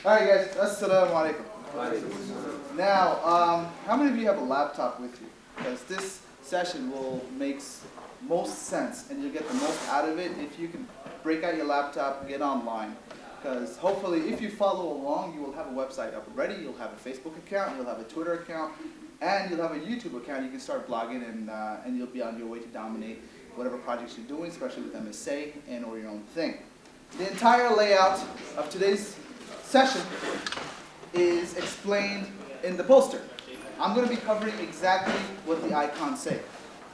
Alright guys, assalamu alaikum. Now, how many of you have a laptop with you? Because this session will make most sense and you'll get the most out of it if you can break out your laptop and get online. Because hopefully if you follow along, you will have a website up and ready, you'll have a Facebook account, you'll have a Twitter account, and you'll have a YouTube account. You can start blogging and you'll be on your way to dominate whatever projects you're doing, especially with MSA and or your own thing. The entire layout of today's session is explained in the poster. I'm going to be covering exactly what the icons say.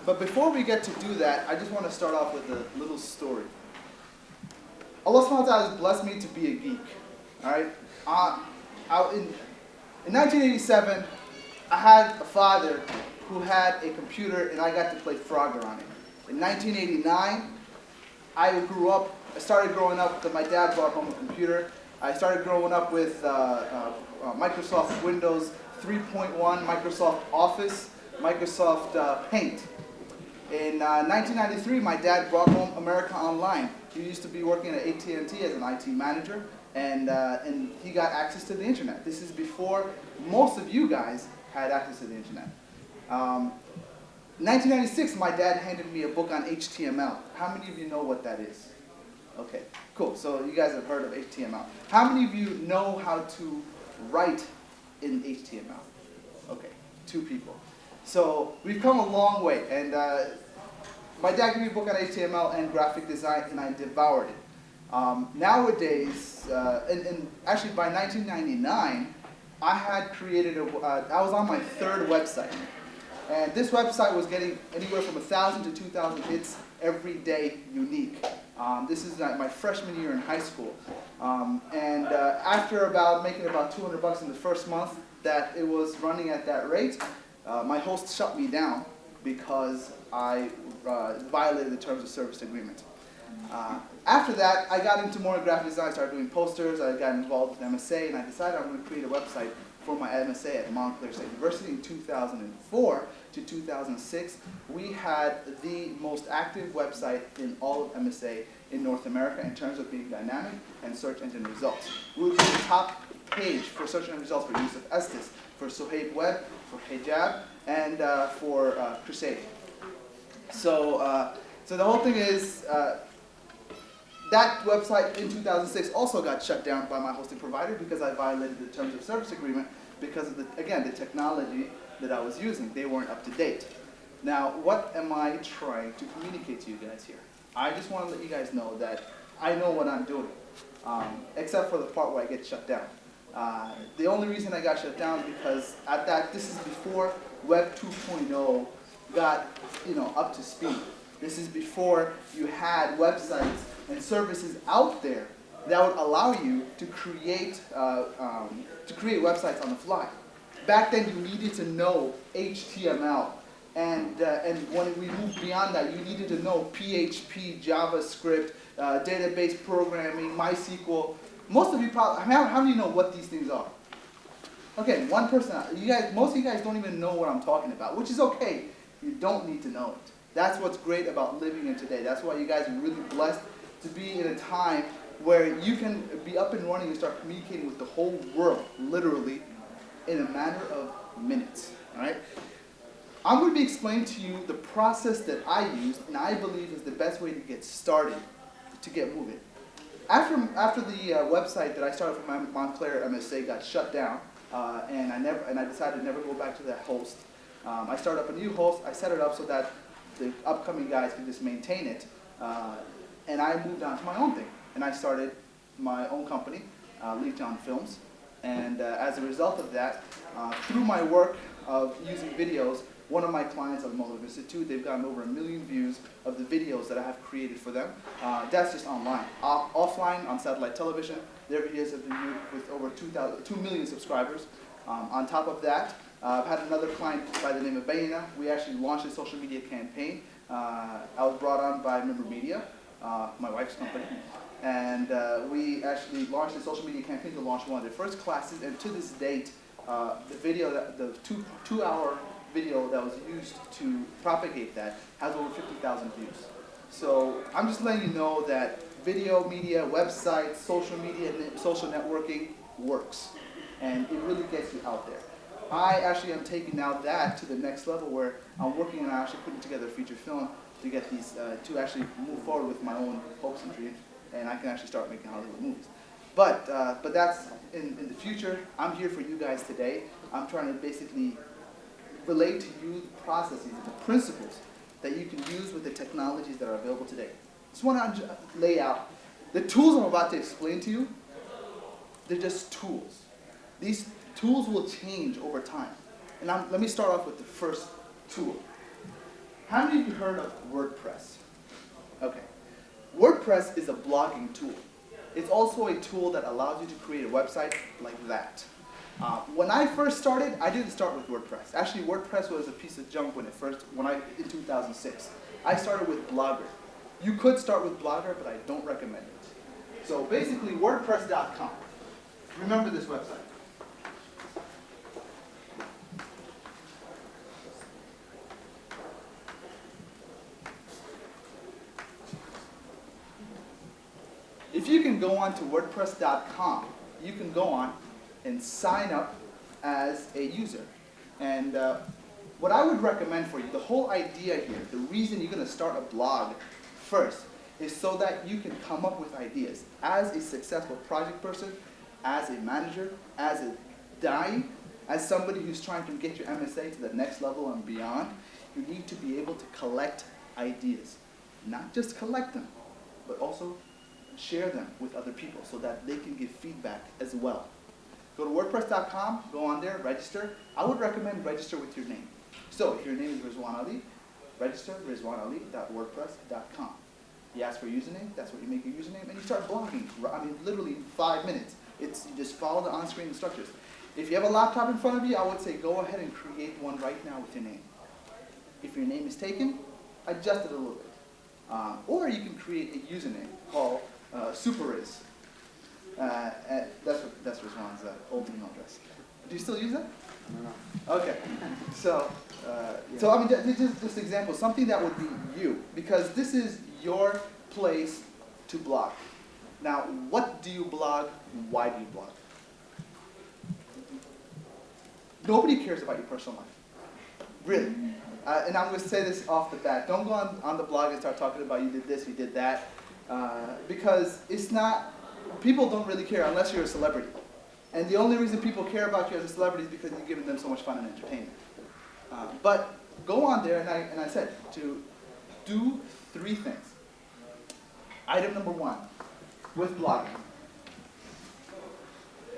But before we get to do that, I just want to start off with a little story. Allah subhanahu wa ta'ala has blessed me to be a geek. Alright? In 1987, I had a father who had a computer and I got to play Frogger on it. In 1989, I started growing up because my dad brought home a computer. I started growing up with Microsoft Windows 3.1, Microsoft Office, Microsoft Paint. In 1993, my dad brought home America Online. He used to be working at AT&T as an IT manager, and he got access to the internet. This is before most of you guys had access to the internet. 1996, my dad handed me a book on HTML. How many of you know what that is? Okay, cool. So you guys have heard of HTML. How many of you know how to write in HTML? Okay, 2 people. So we've come a long way. And my dad gave me a book on HTML and graphic design, and I devoured it. Nowadays, and actually by 1999, I had created I was on my 3rd website. And this website was getting anywhere from 1,000 to 2,000 hits every day, unique. This is my freshman year in high school. After making about $200 in the first month that it was running at that rate, my host shut me down because I violated the terms of service agreement. After that, I got into more graphic design. I started doing posters. I got involved with MSA, and I decided I'm going to create a website for my MSA at Montclair State University. In 2004 to 2006, we had the most active website in all of MSA in North America in terms of being dynamic and search engine results. We would be the top page for search engine results for Yusuf Estes, for Sohaib Web, for Hijab, and for Crusade. So the whole thing is, that website in 2006 also got shut down by my hosting provider because I violated the terms of service agreement because of, the technology that I was using. They weren't up to date. Now, what am I trying to communicate to you guys here? I just want to let you guys know that I know what I'm doing, except for the part where I get shut down. The only reason I got shut down because this is before Web 2.0 got up to speed. This is before you had websites and services out there that would allow you to create websites on the fly. Back then, you needed to know HTML, and when we moved beyond that, you needed to know PHP, JavaScript, database programming, MySQL. Most of you probably, how many know what these things are? Okay, one person. Most of you guys don't even know what I'm talking about, which is okay. You don't need to know it. That's what's great about living in today. That's why you guys are really blessed to be in a time where you can be up and running and start communicating with the whole world, literally, in a matter of minutes. All right? I'm going to be explaining to you the process that I used and I believe is the best way to get started, to get moving. After the website that I started for my Montclair MSA got shut down, and I decided to never go back to that host, I started up a new host. I set it up so that the upcoming guys could just maintain it, and I moved on to my own thing. And I started my own company, Leaf Town Films, and as a result of that, through my work of using videos, one of my clients at the Mullen Institute, they've gotten over 1 million views of the videos that I have created for them. That's just online. Offline, on satellite television, their videos have been viewed with over 2 million subscribers. On top of that, I've had another client by the name of Bayna. We actually launched a social media campaign. I was brought on by Member Media, my wife's company, and we actually launched a social media campaign to launch one of their first classes, and to this date, the two-hour video that was used to propagate that has over 50,000 views. So I'm just letting you know that video, media, websites, social media, social networking, works. And it really gets you out there. I actually am taking now that to the next level where I'm working on actually putting together a feature film to get these, to actually move forward with my own hopes and dreams, and I can actually start making Hollywood movies. But that's in the future. I'm here for you guys today. I'm trying to basically relate to you the processes and the principles that you can use with the technologies that are available today. Just want to lay out the tools I'm about to explain to you. They're just tools. These tools will change over time. And let me start off with the first tool. How many of you heard of WordPress? Okay. WordPress is a blogging tool. It's also a tool that allows you to create a website like that. When I first started, I didn't start with WordPress. Actually, WordPress was a piece of junk in 2006. I started with Blogger. You could start with Blogger, but I don't recommend it. So basically, WordPress.com. Remember this website. If you can go on to WordPress.com, you can go on and sign up as a user. And what I would recommend for you, the whole idea here, the reason you're going to start a blog first, is so that you can come up with ideas. As a successful project person, as a manager, as a DAI, as somebody who's trying to get your MSA to the next level and beyond, you need to be able to collect ideas. Not just collect them, but also share them with other people so that they can give feedback as well. Go to WordPress.com, go on there, register. I would recommend register with your name. So if your name is Rizwan Ali, register rizwanali.wordpress.com. You ask for a username, that's what you make your username, and you start blogging. I mean, literally in 5 minutes. You just follow the on-screen instructions. If you have a laptop in front of you, I would say go ahead and create one right now with your name. If your name is taken, adjust it a little bit. Or you can create a username called SuperRiz. That's Rizwan's old email address. Do you still use that? No. Okay. So I mean, just example, something that would be you, because this is your place to blog. Now, what do you blog? Why do you blog? Nobody cares about your personal life, really. And I'm going to say this off the bat. Don't go on the blog and start talking about you did this, you did that, because it's not. People don't really care unless you're a celebrity. And the only reason people care about you as a celebrity is because you're giving them so much fun and entertainment. But go on there, and I said to do 3 things. Item number 1, with blogging,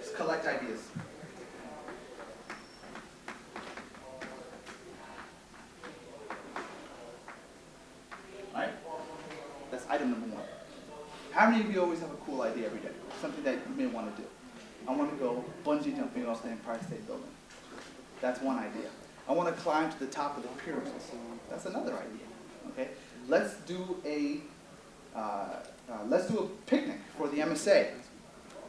is collect ideas. Right? That's item number 1. How many of you always have a cool idea every day? Something that you may want to do. I want to go bungee jumping off the Empire State Building. That's one idea. I want to climb to the top of the pyramids. That's another idea. Okay? Let's do a picnic for the MSA.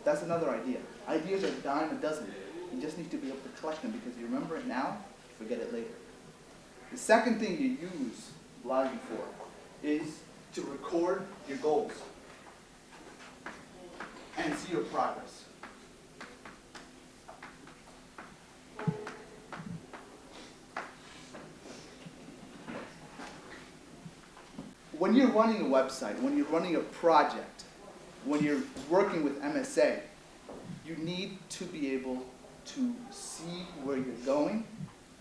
That's another idea. Ideas are a dime a dozen. You just need to be able to collect them because you remember it now, forget it later. The second thing you use blogging for is to record your goals and see your progress. When you're running a website, when you're running a project, when you're working with MSA, you need to be able to see where you're going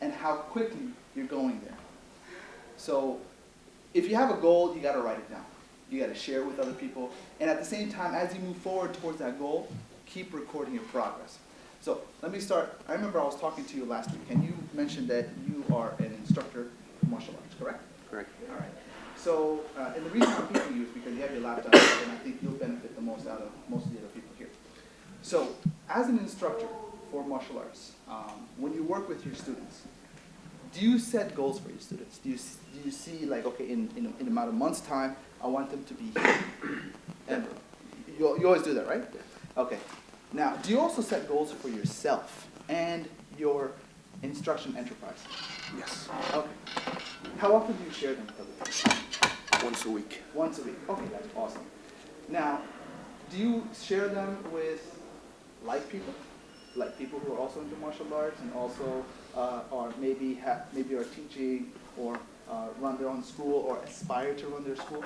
and how quickly you're going there. So if you have a goal, you got to write it down. You got to share it with other people. And at the same time, as you move forward towards that goal, keep recording your progress. So let me start. I remember I was talking to you last week, and you mentioned that you are an instructor in martial arts, correct? Correct. All right. So, and the reason I'm picking you is because you have your laptop, and I think you'll benefit the most out of most of the other people here. So, as an instructor for martial arts, when you work with your students, do you set goals for your students? Do you see, like, okay, in about a month's time, I want them to be here? And you always do that, right? Yeah. Okay. Now, do you also set goals for yourself and your instruction enterprise? Yes. Okay. How often do you share them with other people? Once a week. Once a week. Okay, that's awesome. Now, do you share them with like people who are also into martial arts and also are maybe are teaching or run their own school or aspire to run their school?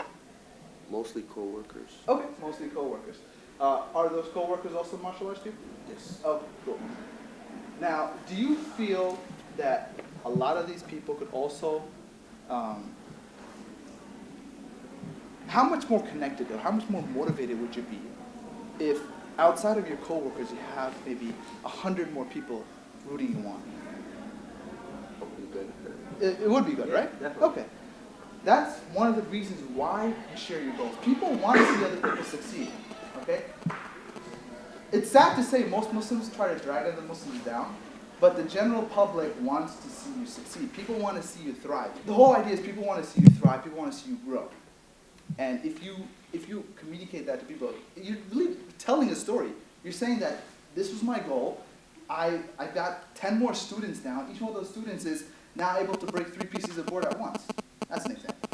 Mostly coworkers. Okay, mostly coworkers. Are those coworkers also martial arts people? Yes. Okay, cool. Now, do you feel that a lot of these people could also, how much more connected or how much more motivated would you be if outside of your coworkers you have maybe 100 more people rooting you on? Hopefully good. It would be good, right? Definitely. Okay. That's one of the reasons why you share your goals. People want to see other people succeed, okay? It's sad to say most Muslims try to drag other Muslims down, but the general public wants to see you succeed. People want to see you thrive. The whole idea is people want to see you thrive, people want to see you grow. And if you communicate that to people, you're really telling a story. You're saying that this was my goal, I got 10 more students now, each one of those students is now able to break 3 pieces of board at once. That's an example.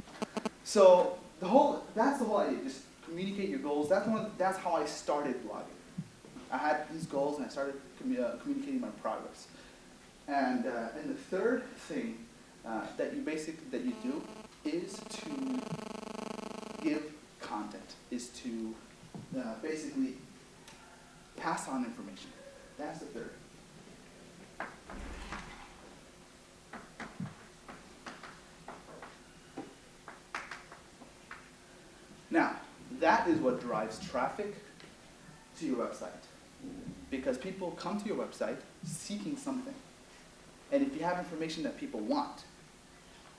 So that's the whole idea. Just communicate your goals. That's how I started blogging. I had these goals and I started communicating my progress. And the third thing that you do is to give content. Is to basically pass on information. That's the third. Now, that is what drives traffic to your website. Because people come to your website seeking something. And if you have information that people want,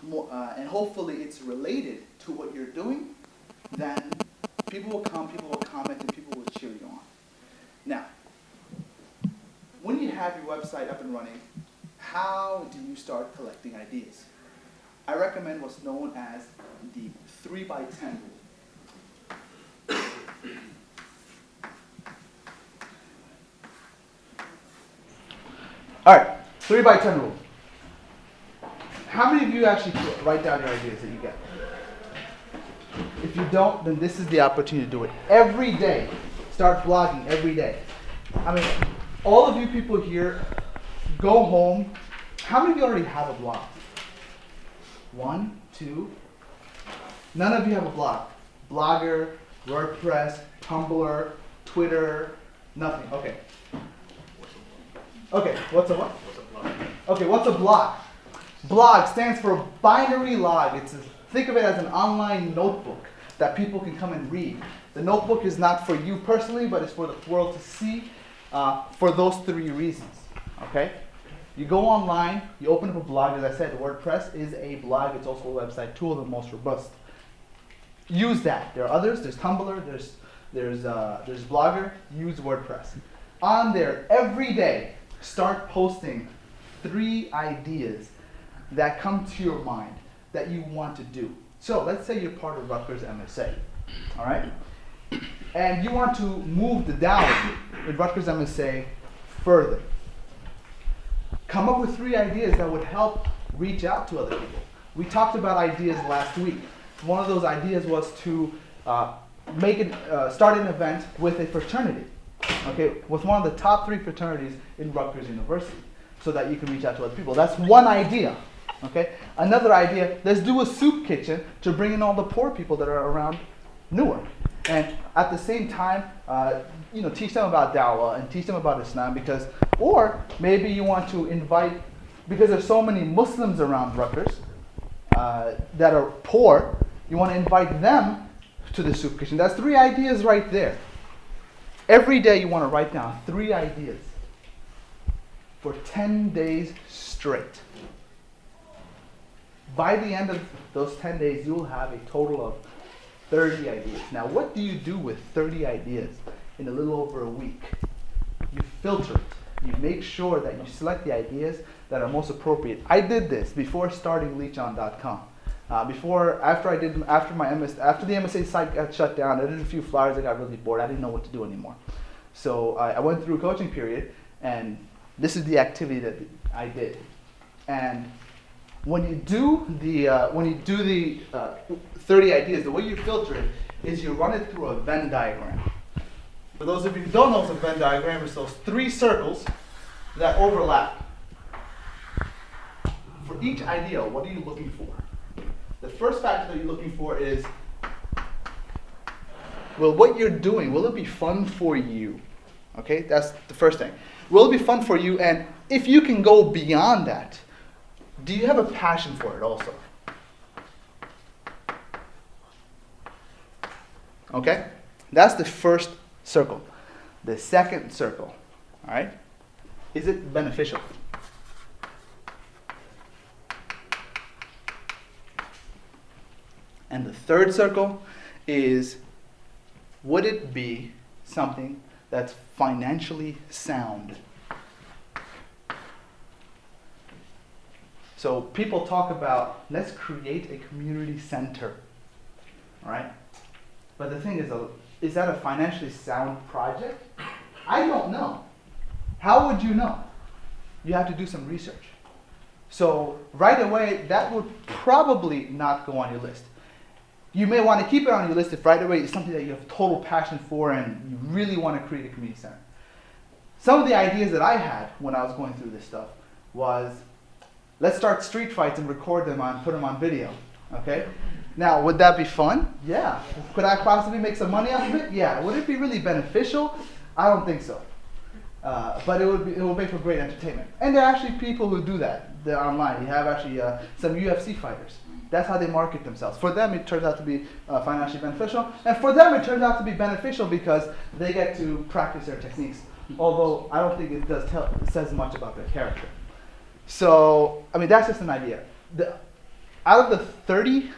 and hopefully it's related to what you're doing, then people will come, people will comment, and people will cheer you on. Now, when you have your website up and running, how do you start collecting ideas? I recommend what's known as the 3x10 rule. All right, 3x10 rule. How many of you actually write down your ideas that you get? If you don't, then this is the opportunity to do it. Every day, start blogging every day. I mean, all of you people here, go home. How many of you already have a blog? 1, 2. None of you have a blog. Blogger, WordPress, Tumblr, Twitter, nothing. Okay. Okay, what's a what? Okay, what's a blog? Blog stands for binary log. Think of it as an online notebook that people can come and read. The notebook is not for you personally, but it's for the world to see for those 3 reasons. Okay? You go online, you open up a blog. As I said, WordPress is a blog. It's also a website tool, the most robust. Use that. There are others. There's Tumblr. There's Blogger. Use WordPress. On there, every day, start posting 3 ideas that come to your mind that you want to do. So let's say you're part of Rutgers MSA, all right? And you want to move the Dawah with Rutgers MSA further. Come up with 3 ideas that would help reach out to other people. We talked about ideas last week. One of those ideas was to start an event with a fraternity, okay, with one of the top 3 fraternities in Rutgers University, so that you can reach out to other people. That's one idea. Okay. Another idea: let's do a soup kitchen to bring in all the poor people that are around Newark, and at the same time, teach them about Dawah and teach them about Islam. Or maybe you want to invite, because there's so many Muslims around Rutgers that are poor, you want to invite them to the soup kitchen. That's 3 ideas right there. Every day you want to write down 3 ideas for 10 days straight. By the end of those 10 days, you will have a total of 30 ideas. Now, what do you do with 30 ideas in a little over a week? You filter it. You make sure that you select the ideas that are most appropriate. I did this before starting leechon.com. After the MSA site got shut down, I did a few flyers. I got really bored. I didn't know what to do anymore. So I went through a coaching period, and this is the activity that I did. And when you do the 30 ideas, the way you filter it is you run it through a Venn diagram. For those of you who don't know what a Venn diagram is, those three circles that overlap. For each idea, what are you looking for? The first factor that you're looking for is, will what you're doing, will it be fun for you? Okay, that's the first thing. Will it be fun for you? And if you can go beyond that, do you have a passion for it also? Okay, that's the first circle. The second circle, all right, is it beneficial? And the third circle is, would it be something that's financially sound? So people talk about, let's create a community center, all right? But the thing is that a financially sound project? I don't know. How would you know? You have to do some research. So right away, that would probably not go on your list. You may want to keep it on your list if right away it's something that you have total passion for and you really want to create a community center. Some of the ideas that I had when I was going through this stuff was, let's start street fights and record them put them on video, okay? Now, would that be fun? Yeah. Could I possibly make some money off of it? Yeah. Would it be really beneficial? I don't think so. But it would make for great entertainment. And there are actually people who do that. They're online. You have actually some UFC fighters. That's how they market themselves. For them, it turns out to be financially beneficial. And for them, it turns out to be beneficial because they get to practice their techniques. Although I don't think it says much about their character. So, I mean, that's just an idea. Out of the 30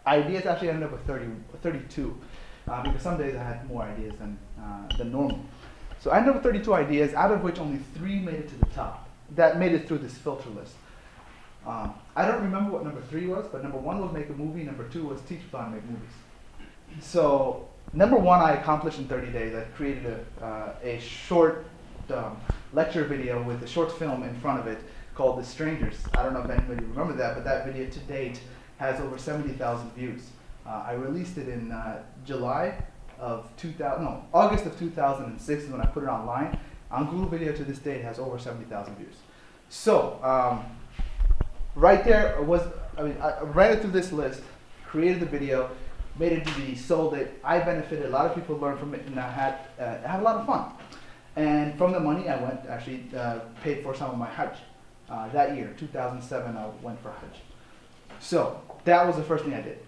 ideas, actually I ended up with 32. Because some days I had more ideas than normal. So I ended up with 32 ideas, out of which only 3 made it to the top. That made it through this filter list. I don't remember what number 3 was, but number 1 was make a movie, number 2 was teach people how to make movies. So number 1 I accomplished in 30 days. I created a short lecture video with a short film in front of it called The Strangers. I don't know if anybody remember that, but that video to date has over 70,000 views. I released it in August of 2006 is when I put it online. On Google Video to this day, it has over 70,000 views. So, right there I ran it through this list, created the video, made it to be sold it. I benefited, a lot of people learned from it, and I had a lot of fun. And from the money, I went, actually paid for some of my Hajj. That year, 2007, I went for Hajj. So, that was the first thing I did.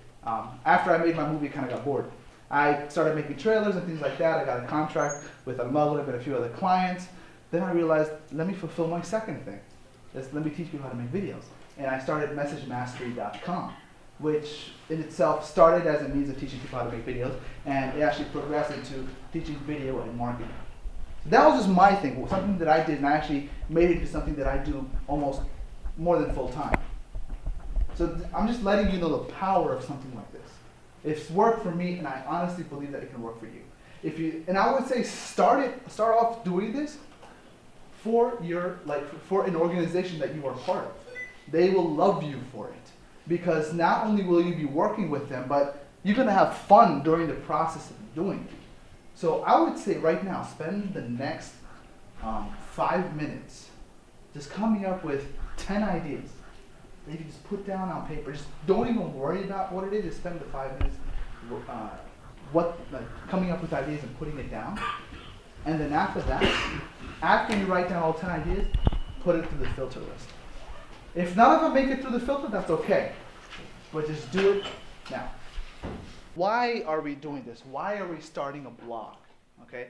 After I made my movie, I kind of got bored. I started making trailers and things like that. I got a contract with Al-Maghrib and a few other clients. Then I realized, let me fulfill my second thing. Let me teach people how to make videos. And I started MessageMastery.com, which in itself started as a means of teaching people how to make videos, and it actually progressed into teaching video and marketing. So that was just my thing, something that I did, and I actually made it into something that I do almost more than full time. So I'm just letting you know the power of something like this. It's worked for me, and I honestly believe that it can work for you. And I would say start off doing this for an organization that you are part of. They will love you for it, because not only will you be working with them, but you're going to have fun during the process of doing it. So I would say right now, spend the next 5 minutes just coming up with 10 ideas that you can just put down on paper. Just don't even worry about what it is. Just spend the 5 minutes coming up with ideas and putting it down. And then after that, after you write down all 10 ideas, put it through the filter list. If none of them make it through the filter, that's okay. But just do it now. Why are we doing this? Why are we starting a blog? Okay.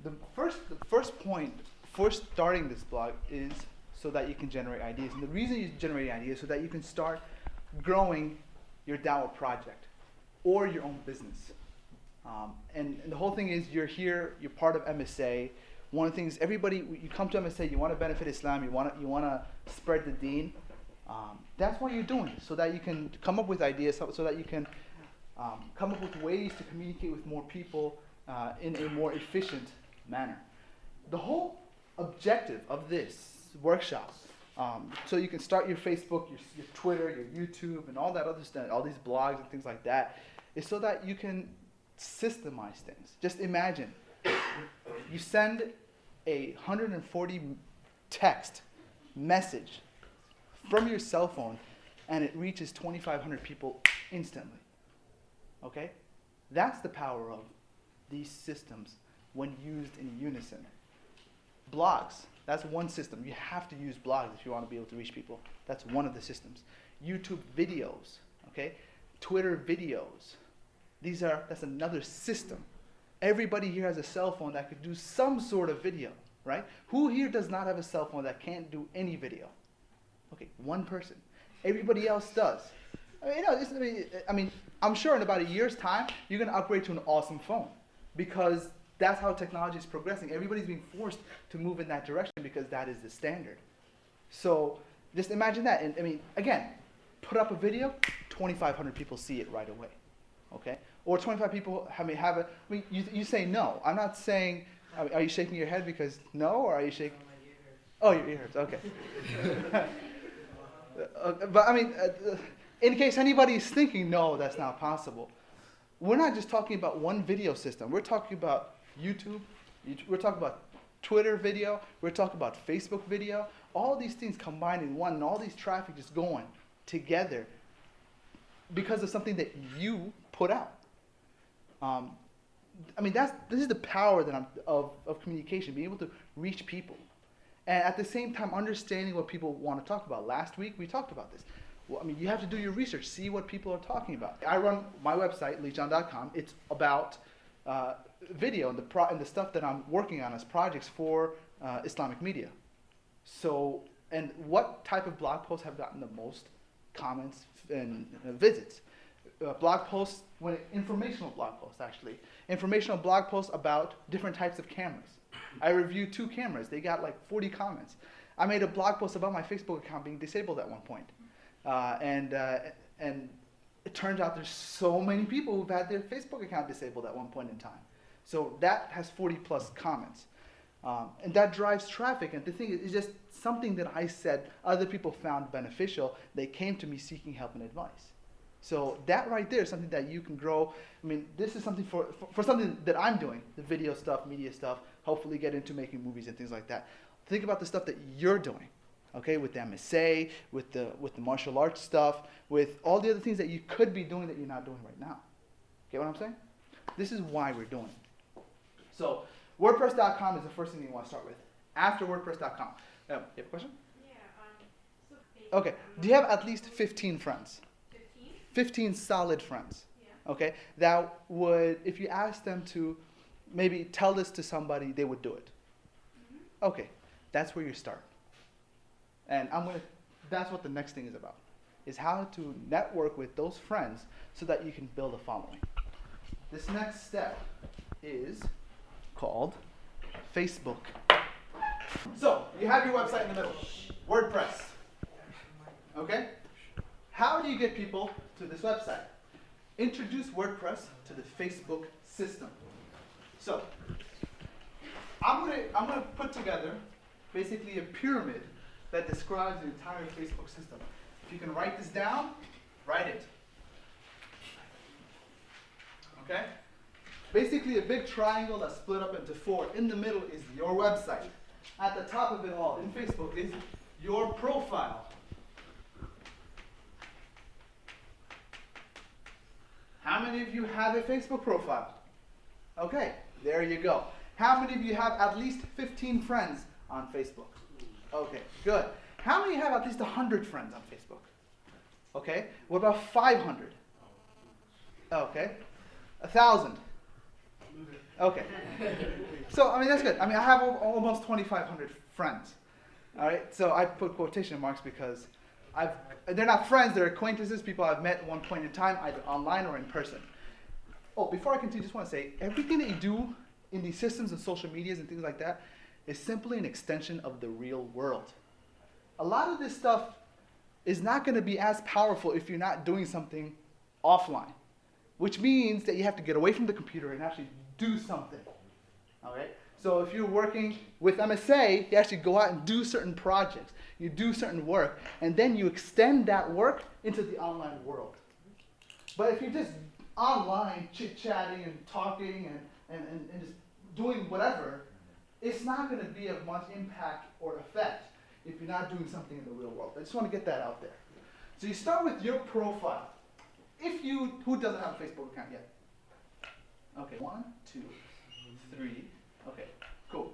The first point for starting this blog is so that you can generate ideas. And the reason you generate ideas is so that you can start growing your Dawah project or your own business. And the whole thing is you're here, you're part of MSA. One of the things, you come to MSA, you want to benefit Islam, you want to spread the deen. That's why you're doing it, so that you can come up with ideas, so that you can come up with ways to communicate with more people in a more efficient manner. The whole objective of this workshop, so you can start your Facebook, your Twitter, your YouTube, and all that other stuff, all these blogs and things like that, is so that you can systemize things. Just imagine You send a 140 text message from your cell phone, and it reaches 2,500 people instantly. Okay? That's the power of these systems when used in unison. Blogs, that's one system. You have to use blogs if you want to be able to reach people. That's one of the systems. YouTube videos, okay? Twitter videos. That's another system. Everybody here has a cell phone that could do some sort of video, right? Who here does not have a cell phone that can't do any video? Okay, one person. Everybody else does. I'm sure in about a year's time, you're going to upgrade to an awesome phone because that's how technology is progressing. Everybody's being forced to move in that direction because that is the standard. So just imagine that. And again, put up a video, 2,500 people see it right away, okay? Or 25 people you say no. I'm not saying, are you shaking your head because no, or are you shaking? Oh, your ear hurts, okay. In case anybody is thinking, no, that's not possible. We're not just talking about one video system. We're talking about YouTube. We're talking about Twitter video. We're talking about Facebook video. All these things combined in one, and all these traffic just going together because of something that you put out. This is the power of communication, being able to reach people. And at the same time, understanding what people want to talk about. Last week, we talked about this. You have to do your research, see what people are talking about. I run my website, leechon.com. It's about video and the stuff that I'm working on as projects for Islamic media. So, and what type of blog posts have gotten the most comments and visits? Blog posts, informational blog posts actually. Informational blog posts about different types of cameras. I reviewed 2 cameras. They got like 40 comments. I made a blog post about my Facebook account being disabled at one point. And it turns out there's so many people who've had their Facebook account disabled at one point in time. So that has 40 plus comments. And that drives traffic. And the thing is, it's just something that I said other people found beneficial. They came to me seeking help and advice. So that right there is something that you can grow. This is something for something that I'm doing, the video stuff, media stuff, hopefully get into making movies and things like that. Think about the stuff that you're doing, okay, with the MSA, with the martial arts stuff, with all the other things that you could be doing that you're not doing right now. Get what I'm saying? This is why we're doing it. So WordPress.com is the first thing you want to start with. After WordPress.com. You have a question? Yeah. Okay. Do you have at least 15 friends? 15 solid friends, okay, that would, if you ask them to maybe tell this to somebody, they would do it. Mm-hmm. Okay, that's where you start. And that's what the next thing is about, is how to network with those friends so that you can build a following. This next step is called Facebook. So, you have your website in the middle, WordPress, okay? How do you get people to this website? Introduce WordPress to the Facebook system. So, I'm gonna put together basically a pyramid that describes the entire Facebook system. If you can write this down, write it. Okay? Basically a big triangle that's split up into 4. In the middle is your website. At the top of it all, in Facebook, is your profile. How many of you have a Facebook profile? Okay, there you go. How many of you have at least 15 friends on Facebook? Okay, good. How many have at least 100 friends on Facebook? Okay, what about 500? Okay, 1,000? Okay. So, that's good. I have almost 2,500 friends. All right, so I put quotation marks because they're not friends, they're acquaintances, people I've met at one point in time, either online or in person. Oh, before I continue, I just want to say, everything that you do in these systems and social medias and things like that is simply an extension of the real world. A lot of this stuff is not going to be as powerful if you're not doing something offline, which means that you have to get away from the computer and actually do something. All right? So if you're working with MSA, you actually go out and do certain projects. You do certain work, and then you extend that work into the online world. But if you're just online chit-chatting and talking and just doing whatever, it's not going to be of much impact or effect if you're not doing something in the real world. I just want to get that out there. So you start with your profile. Who doesn't have a Facebook account yet? Okay, 1, 2, 3. Okay, cool.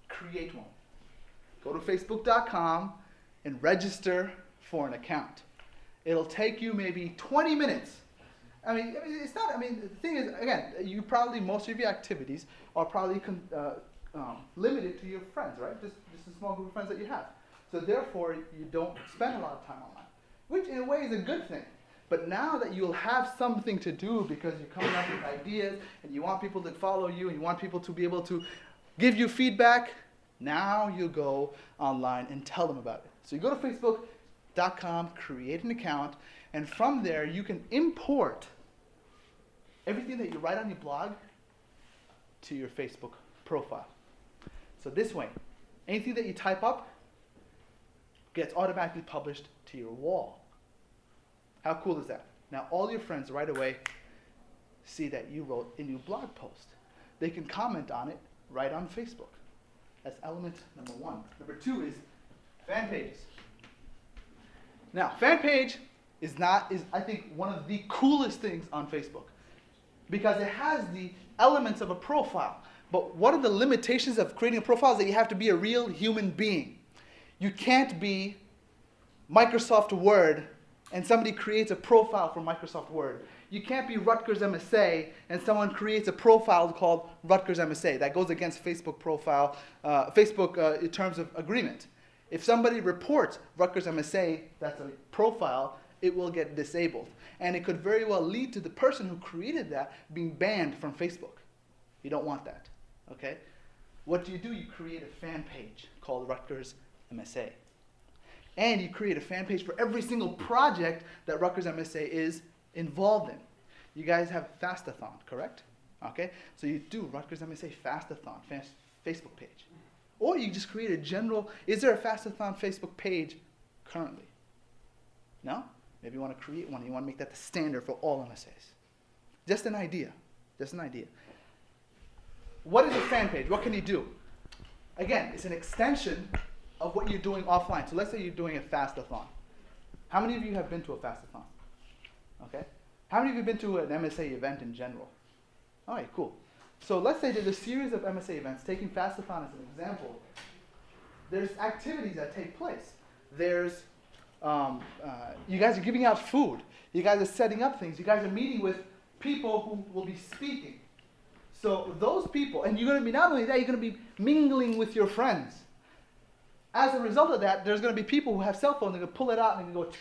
Create one. Go to facebook.com and register for an account. It'll take you maybe 20 minutes. It's not, the thing is, again, most of your activities are probably limited to your friends, right? Just a small group of friends that you have. So therefore, you don't spend a lot of time online, which in a way is a good thing. But now that you'll have something to do because you're coming up with ideas and you want people to follow you and you want people to be able to give you feedback, now you go online and tell them about it. So you go to facebook.com, create an account, and from there you can import everything that you write on your blog to your Facebook profile. So this way, anything that you type up gets automatically published to your wall. How cool is that? Now all your friends right away see that you wrote a new blog post. They can comment on it right on Facebook. That's element number 1. Number 2 is fan pages. Now, fan page is I think one of the coolest things on Facebook because it has the elements of a profile. But one of the limitations of creating a profile is that you have to be a real human being. You can't be Microsoft Word and somebody creates a profile for Microsoft Word. You can't be Rutgers MSA and someone creates a profile called Rutgers MSA. That goes against Facebook profile, Facebook terms of agreement. If somebody reports Rutgers MSA, that's a profile, it will get disabled. And it could very well lead to the person who created that being banned from Facebook. You don't want that, okay? What do? You create a fan page called Rutgers MSA. And you create a fan page for every single project that Rutgers MSA is involved in. You guys have Fastathon, correct? Okay, so you do Rutgers MSA Fastathon, Facebook page. Or you just create a general, is there a Fastathon Facebook page currently? No? Maybe you want to create one, you want to make that the standard for all MSAs. Just an idea, just an idea. What is a fan page? What can you do? Again, it's an extension of what you're doing offline. So let's say you're doing a Fastathon. How many of you have been to a Fastathon? Okay. How many of you have been to an MSA event in general? All right, cool. So let's say there's a series of MSA events, taking Fastathon as an example. There's activities that take place. There's, you guys are giving out food. You guys are setting up things. You guys are meeting with people who will be speaking. So those people, and you're going to be, not only that, you're going to be mingling with your friends. As a result of that, there's going to be people who have cell phones, they're going to pull it out and they can go,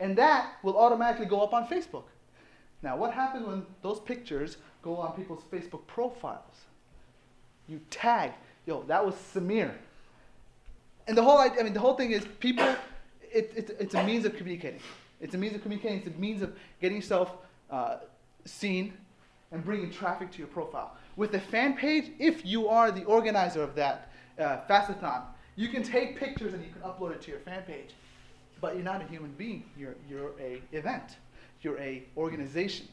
and that will automatically go up on Facebook. Now, what happens when those pictures go on people's Facebook profiles? You tag, yo, that was Samir. And the whole thing is people, it's a means of communicating. It's a means of communicating, it's a means of getting yourself seen and bringing traffic to your profile. With a fan page, if you are the organizer of that Fastathon, you can take pictures and you can upload it to your fan page. But you're not a human being. You're a event. You're a organization.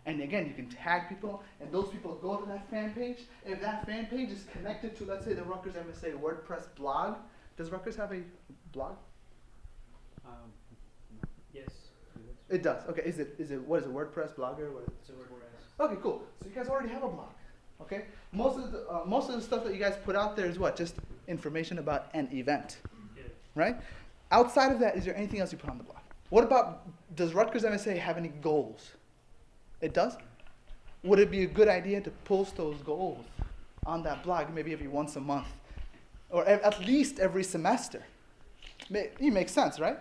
And again, you can tag people, and those people go to that fan page. If that fan page is connected to, let's say, the Rutgers MSA WordPress blog, does Rutgers have a blog? Yes. It does. Okay. Is it what is it? WordPress blogger? What is it? It's a WordPress. Okay, cool. So you guys already have a blog. Okay. Most of the stuff that you guys put out there is what? Just information about an event, Yeah. right? Outside of that, is there anything else you put on the blog? What about, does Rutgers MSA have any goals? It does? Would it be a good idea to post those goals on that blog maybe every once a month? Or at least every semester? It makes sense, right?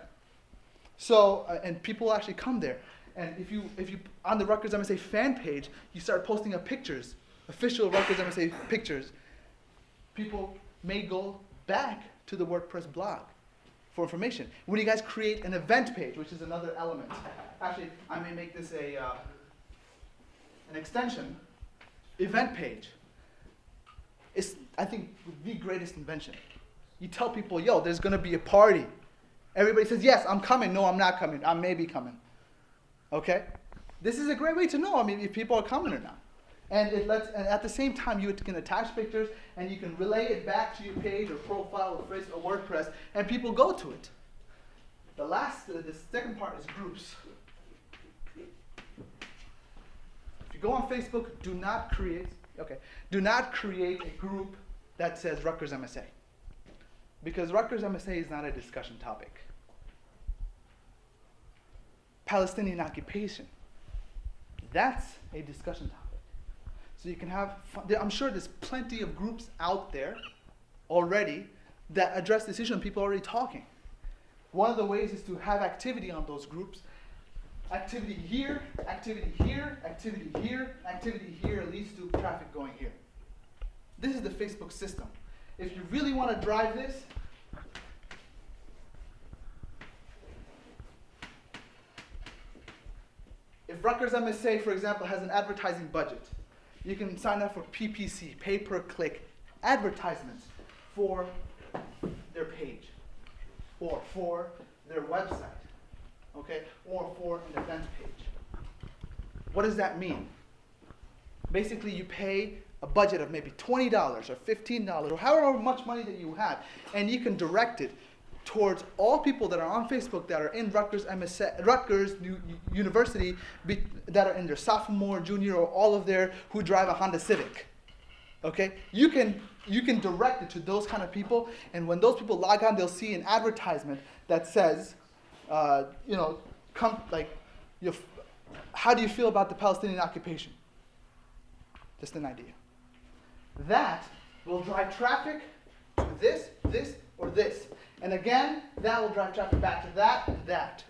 So, and people actually come there. And if you on the Rutgers MSA fan page, you start posting up pictures, official Rutgers MSA pictures, people may go back to the WordPress blog for information. When you guys create an event page, which is another element. Actually, I may make this an extension. Event page is, I think, the greatest invention. You tell people, yo, there's going to be a party. Everybody says, yes, I'm coming. No, I'm not coming. I may be coming. Okay? This is a great way to know, if people are coming or not. And at the same time, you can attach pictures, and you can relay it back to your page or profile or Facebook or WordPress, and people go to it. The second part is groups. If you go on Facebook, do not create a group that says Rutgers MSA. Because Rutgers MSA is not a discussion topic. Palestinian occupation, that's a discussion topic. So you can have fun. I'm sure there's plenty of groups out there already that address this issue and people are already talking. One of the ways is to have activity on those groups. Activity here, activity here, activity here, activity here leads to traffic going here. This is the Facebook system. If you really want to drive this, if Rutgers MSA, for example, has an advertising budget, you can sign up for PPC, pay-per-click advertisements for their page or for their website, okay, or for an event page. What does that mean? Basically, you pay a budget of maybe $20 or $15 or however much money that you have, and you can direct it towards all people that are on Facebook that are in Rutgers University, that are in their sophomore, junior, or all of their who drive a Honda Civic. Okay, you can direct it to those kind of people, and when those people log on, they'll see an advertisement that says, how do you feel about the Palestinian occupation? Just an idea. That will drive traffic to this, or this. And again, that will drive traffic back to that and that.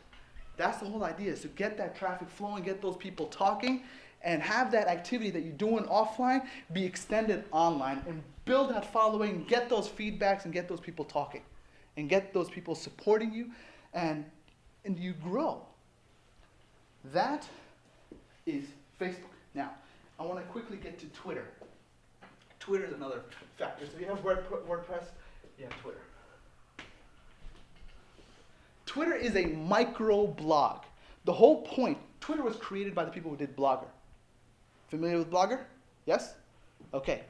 That's the whole idea, is to get that traffic flowing, get those people talking, and have that activity that you're doing offline be extended online and build that following, get those feedbacks and get those people talking and get those people supporting you, and you grow. That is Facebook. Now, I want to quickly get to Twitter. Twitter is another factor. So you have WordPress, you have Twitter. Twitter is a micro blog. The whole point, Twitter was created by the people who did Blogger. Familiar with Blogger? Yes? Okay.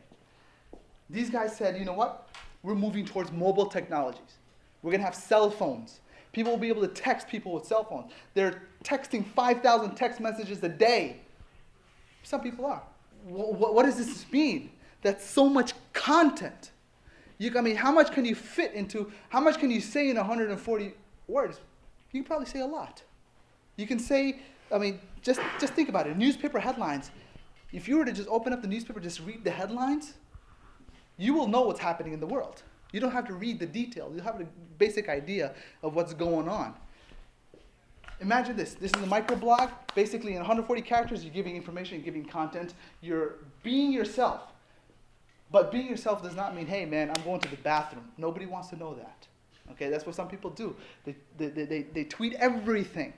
These guys said, you know what? We're moving towards mobile technologies. We're going to have cell phones. People will be able to text people with cell phones. They're texting 5,000 text messages a day. Some people are. What does this mean? That's so much content. How much can you say in 140 words? You can probably say a lot. You can say, just think about it. Newspaper headlines. If you were to just open up the newspaper, just read the headlines, you will know what's happening in the world. You don't have to read the details. You have a basic idea of what's going on. Imagine this. This is a microblog. Basically, in 140 characters, you're giving information, you're giving content. You're being yourself. But being yourself does not mean, hey, man, I'm going to the bathroom. Nobody wants to know that. Okay, that's what some people do. They tweet everything.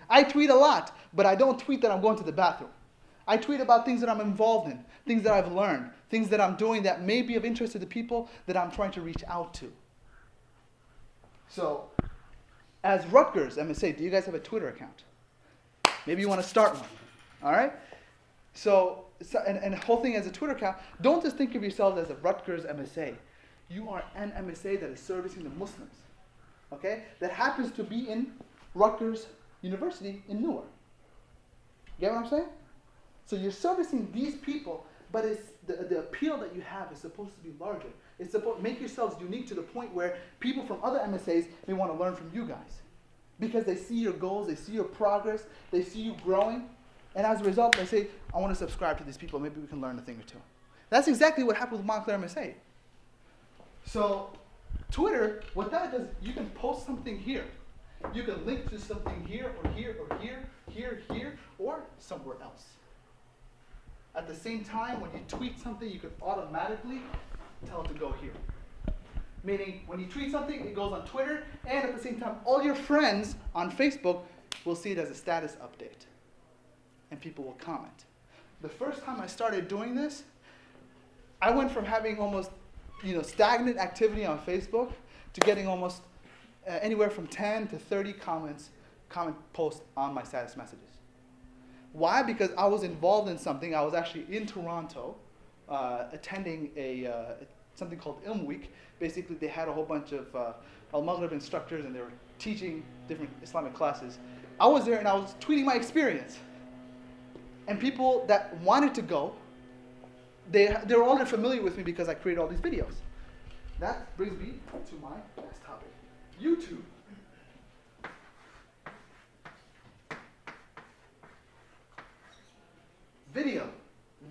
I tweet a lot, but I don't tweet that I'm going to the bathroom. I tweet about things that I'm involved in, things that I've learned, things that I'm doing that may be of interest to the people that I'm trying to reach out to. So, as Rutgers MSA, do you guys have a Twitter account? Maybe you want to start one. All right? So and the whole thing as a Twitter account, don't just think of yourself as a Rutgers MSA. You are an MSA that is servicing the Muslims. Okay? That happens to be in Rutgers University in Newark. Get what I'm saying? So you're servicing these people, but it's the appeal that you have is supposed to be larger. It's supposed to make yourselves unique to the point where people from other MSAs may want to learn from you guys. Because they see your goals, they see your progress, they see you growing, and as a result, they say, I want to subscribe to these people, maybe we can learn a thing or two. That's exactly what happened with Montclair MSA. So Twitter, what that does, you can post something here. You can link to something here, or here, or here, or somewhere else. At the same time, when you tweet something, you can automatically tell it to go here. Meaning, when you tweet something, it goes on Twitter, and at the same time, all your friends on Facebook will see it as a status update. And people will comment. The first time I started doing this, I went from having almost stagnant activity on Facebook to getting almost anywhere from 10 to 30 comment posts on my status messages. Why? Because I was involved in something. I was actually in Toronto attending something called Ilm Week. Basically, they had a whole bunch of Al-Maghrib instructors, and they were teaching different Islamic classes. I was there, and I was tweeting my experience. And people that wanted to go, they were already familiar with me because I created all these videos. That brings me to my next topic, YouTube. Video,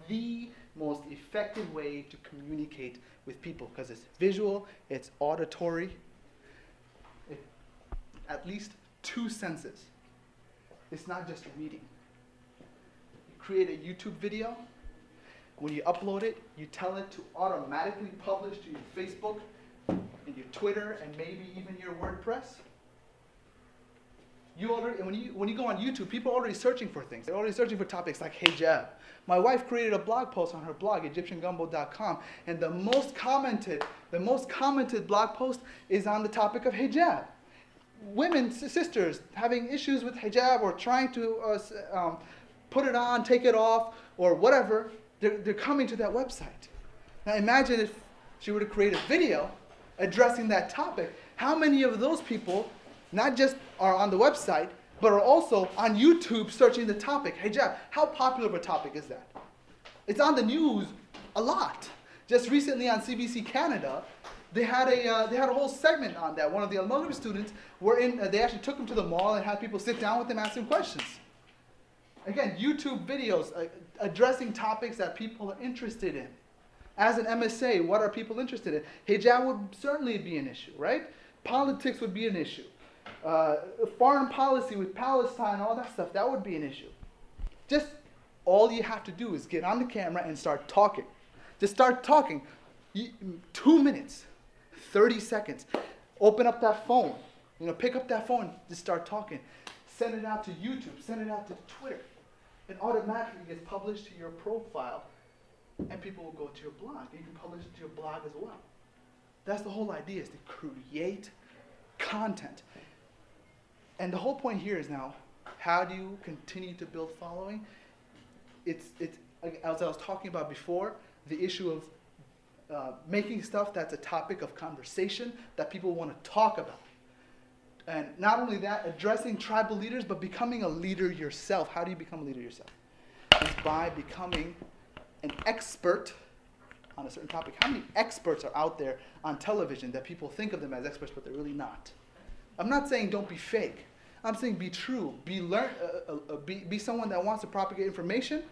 the most effective way to communicate with people because it's visual, it's auditory, at least 2 senses. It's not just reading. You create a YouTube video. When you upload it, you tell it to automatically publish to your Facebook and your Twitter and maybe even your WordPress. When you go on YouTube, people are already searching for things. They're already searching for topics like hijab. My wife created a blog post on her blog, EgyptianGumbo.com, and the most commented blog post is on the topic of hijab. Women, sisters, having issues with hijab or trying to put it on, take it off, or whatever, they're coming to that website. Now imagine if she were to create a video addressing that topic. How many of those people not just are on the website, but are also on YouTube searching the topic, hijab? How popular of a topic is that? It's on the news a lot. Just recently on CBC Canada, they had a whole segment on that. One of the Al-Maghrib students they actually took him to the mall and had people sit down with him, ask him questions. Again, YouTube videos addressing topics that people are interested in. As an MSA, what are people interested in? Hijab would certainly be an issue, right? Politics would be an issue. Foreign policy with Palestine, all that stuff, that would be an issue. Just all you have to do is get on the camera and start talking. Just start talking. 2 minutes, 30 seconds. Open up that phone. Pick up that phone, just start talking. Send it out to YouTube, send it out to Twitter. It automatically gets published to your profile, and people will go to your blog. You can publish it to your blog as well. That's the whole idea, is to create content. And the whole point here is now, how do you continue to build following? It's as I was talking about before, the issue of making stuff that's a topic of conversation that people want to talk about. And not only that, addressing tribal leaders, but becoming a leader yourself. How do you become a leader yourself? It's by becoming an expert on a certain topic. How many experts are out there on television that people think of them as experts, but they're really not? I'm not saying don't be fake. I'm saying be true. Be someone that wants to propagate information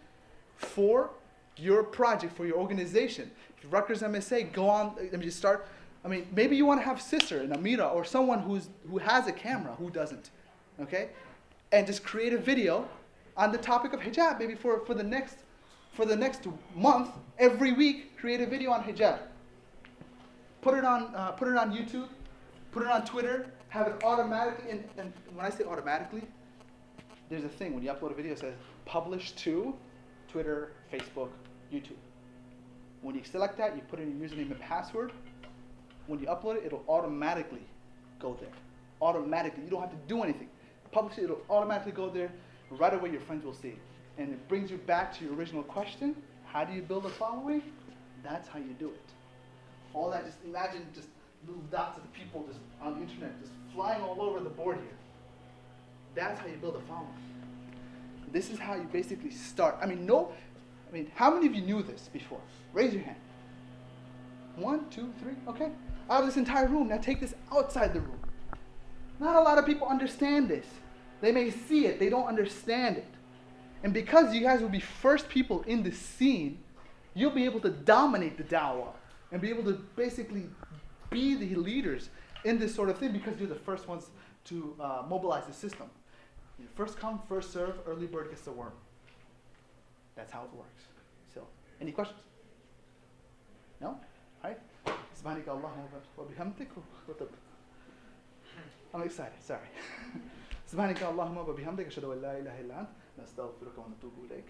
for your project, for your organization. If you're Rutgers MSA, go on. Just start. Maybe you want to have Sister and Amira or someone who has a camera, who doesn't, okay? And just create a video on the topic of hijab. Maybe for the next month, every week, create a video on hijab. Put it on YouTube, put it on Twitter, have it automatically. And when I say automatically, there's a thing when you upload a video, it says publish to Twitter, Facebook, YouTube. When you select that, you put in your username and password. When you upload it, it'll automatically go there. Automatically. You don't have to do anything. Publish it, it'll automatically go there. Right away, your friends will see it. And it brings you back to your original question. How do you build a following? That's how you do it. All that, just imagine just little dots of people just on the internet, just flying all over the board here. That's how you build a following. This is how you basically start. How many of you knew this before? Raise your hand. 1, 2, 3, okay. Out of this entire room, now take this outside the room. Not a lot of people understand this. They may see it, they don't understand it. And because you guys will be first people in the scene, you'll be able to dominate the Dawah and be able to basically be the leaders in this sort of thing because you're the first ones to mobilize the system. First come, first serve, early bird gets the worm. That's how it works. So, any questions? No? All right. Subhanaka Allahumma wa bihamdik. I'm excited, sorry. Subhanaka Allahumma wa bihamdik. Ashhadu an la ilaha illa ant. Nastaghfiruka wa natubu ilayk.